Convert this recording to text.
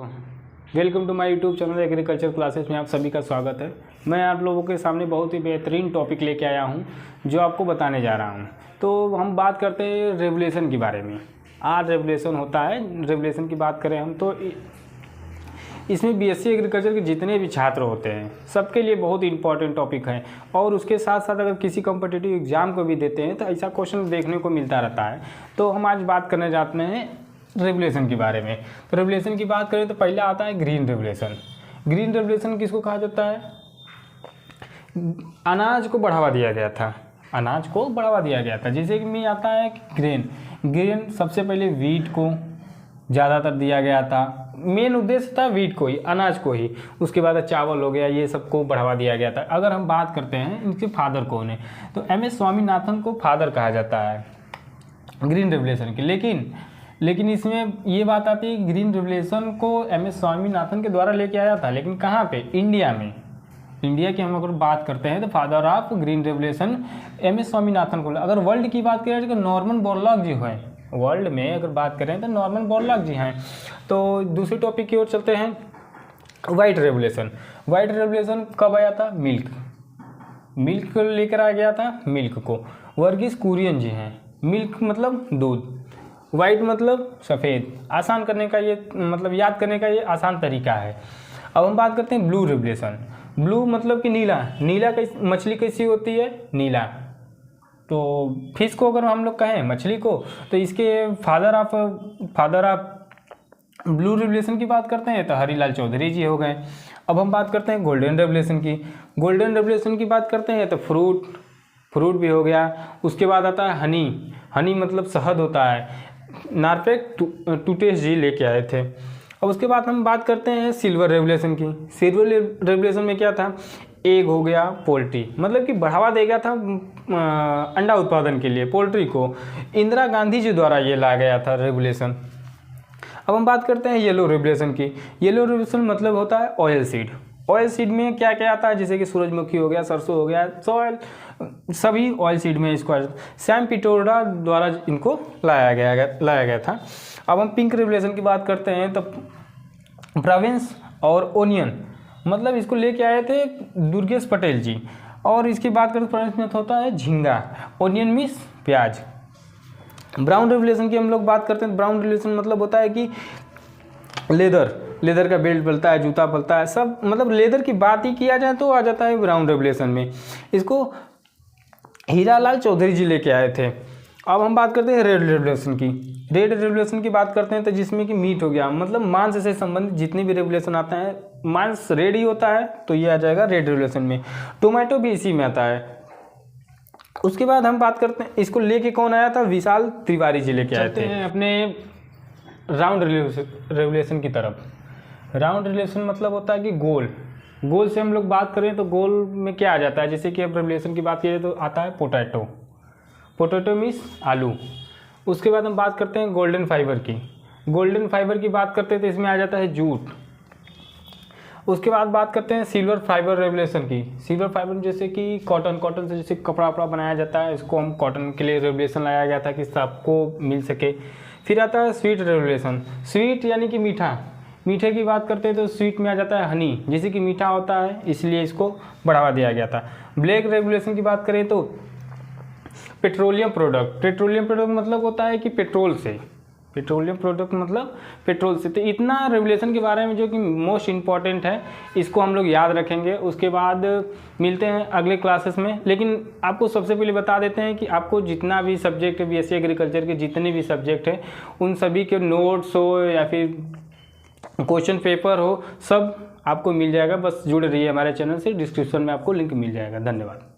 Welcome to my YouTube channel agriculture classes में आप सभी का स्वागत है। मैं आप लोगों के सामने बहुत ही बेहतरीन टॉपिक लेके आया हूं जो आपको बताने जा रहा हूं। तो हम बात करते हैं रेगुलेशन के बारे में। आज रेगुलेशन होता है, रेगुलेशन की बात करें हम तो इसमें बीएससी एग्रीकल्चर के जितने भी छात्र होते हैं सबके लिए बहुत इंपॉर्टेंट टॉपिक है। और उसके साथ साथ अगर किसी कॉम्पिटिटिव एग्जाम को भी देते हैं तो ऐसा क्वेश्चन देखने को मिलता रहता है। तो हम आज बात करने जाते हैं रेगुलेशन के बारे में। तो रेगुलेशन की बात करें तो पहला आता है ग्रीन रेगुलेशन। ग्रीन रेगुलेशन किसको कहा जाता है? अनाज को बढ़ावा दिया गया था, अनाज को बढ़ावा दिया गया था। जैसे कि में आता है ग्रेन सबसे पहले वीट को ज़्यादातर दिया गया था। मेन उद्देश्य था वीट को ही, अनाज को ही। उसके बाद चावल हो गया, ये सबको बढ़ावा दिया गया था। अगर हम बात करते हैं इनके फादर कौन है तो MS स्वामीनाथन को फादर कहा जाता है ग्रीन रेगुलेशन के। लेकिन इसमें ये बात आती है ग्रीन रेगुलेशन को MS स्वामीनाथन के द्वारा लेके आया था, लेकिन कहाँ पे? इंडिया में। इंडिया की हम अगर बात करते हैं तो father of green regulation MS Swaminathan को। अगर वर्ल्ड की बात करें तो नॉर्मन बोरलॉग जी हैं, वर्ल्ड में अगर बात करें तो नॉर्मन बोरलॉग जी हैं। तो दूसरे टॉपिक की ओर चलते हैं, वाइट रेगुलेशन। वाइट रेगुलेशन कब आया था? मिल्क को लेकर आ गया था। मिल्क को वर्गीस कुरियन जी हैं। मिल्क मतलब दूध, वाइट मतलब सफ़ेद। आसान करने का ये मतलब याद करने का ये आसान तरीका है। अब हम बात करते हैं ब्लू रेगुलेशन। ब्लू मतलब कि नीला मछली कैसी होती है? नीला। तो फिश को अगर हम लोग कहें मछली को तो इसके फादर ऑफ ब्लू रेगुलेशन की बात करते हैं तो हरीलाल चौधरी जी हो गए। अब हम बात करते हैं गोल्डन रेगुलेशन की। गोल्डन रेगुलेशन की बात करते हैं तो फ्रूट भी हो गया। उसके बाद आता है हनी मतलब शहद होता है। नार्पेक टूटेस जी लेके आए थे। अब उसके बाद हम बात करते हैं सिल्वर रेगुलेशन की। सिल्वर रेगुलेशन में क्या था? एग हो गया, पोल्ट्री मतलब कि बढ़ावा दे गया था अंडा उत्पादन के लिए पोल्ट्री को। इंदिरा गांधी जी द्वारा ये लाया गया था रेगुलेशन। अब हम बात करते हैं येलो रेगुलेशन की। येलो रेगुलेशन मतलब होता है ऑयल सीड। ऑयल सीड में क्या क्या आता है? जैसे कि सूरजमुखी हो गया, सरसों हो गया, सॉयल, सभी ऑयल सीड में इसको सैम पिट्रोडा द्वारा इनको लाया गया था। अब हम पिंक रेगुलेशन की बात करते हैं तो प्रोविंस और ओनियन मतलब इसको लेके आए थे दुर्गेश पटेल जी। और इसकी बात करें तो प्रोविंस में होता है झींगा, ओनियन मीन्स प्याज। ब्राउन रेगुलेशन की हम लोग बात करते हैं। ब्राउन रेगुलेशन मतलब होता है कि लेदर का बेल्ट पलता है, जूता पलता है, सब मतलब लेदर की बात ही किया जाए तो आ जाता है ब्राउन रेगुलेशन में। इसको हीरालाल चौधरी जी लेके आए थे। अब हम बात करते हैं रेड रेगुलेशन की। रेड रेगुलेशन की बात करते हैं तो जिसमें कि मीट हो गया मतलब मांस से संबंधित जितने भी रेगुलेशन आता है, मांस रेड ही होता है तो ये आ जाएगा रेड रेगुलेशन में। टोमेटो भी इसी में आता है। उसके बाद हम बात करते हैं इसको लेके कौन आया था? विशाल तिवारी जी लेके आए थे अपने राउंड रेगुलेशन की तरफ। राउंड रेगुलेशन मतलब होता है कि गोल से हम लोग बात करें तो गोल में क्या आ जाता है? जैसे कि अब रेगुलेशन की बात करें तो आता है पोटैटो मीन्स आलू। उसके बाद हम बात करते हैं गोल्डन फाइबर की। गोल्डन फाइबर की बात करते हैं तो इसमें आ जाता है जूट। उसके बाद बात करते हैं सिल्वर फाइबर रेगुलेशन की। सिल्वर फाइबर जैसे कि कॉटन से जैसे कपड़ा बनाया जाता है, इसको हम कॉटन के लिए रेगुलेशन लाया गया था कि सबको मिल सके। फिर आता है स्वीट रेगुलेशन। स्वीट यानी कि मीठे की बात करते हैं तो स्वीट में आ जाता है हनी, जैसे कि मीठा होता है इसलिए इसको बढ़ावा दिया गया था। ब्लैक रेगुलेशन की बात करें तो पेट्रोलियम प्रोडक्ट मतलब होता है कि पेट्रोलियम प्रोडक्ट मतलब पेट्रोल से। तो इतना रेगुलेशन के बारे में जो कि मोस्ट इम्पॉर्टेंट है, इसको हम लोग याद रखेंगे। उसके बाद मिलते हैं अगले क्लासेस में। लेकिन आपको सबसे पहले बता देते हैं कि आपको जितना भी सब्जेक्ट है BSc एग्रीकल्चर के जितने भी सब्जेक्ट हैं उन सभी के नोट्स हो या फिर क्वेश्चन पेपर हो, सब आपको मिल जाएगा। बस जुड़े रहिए हमारे चैनल से, डिस्क्रिप्शन में आपको लिंक मिल जाएगा। धन्यवाद।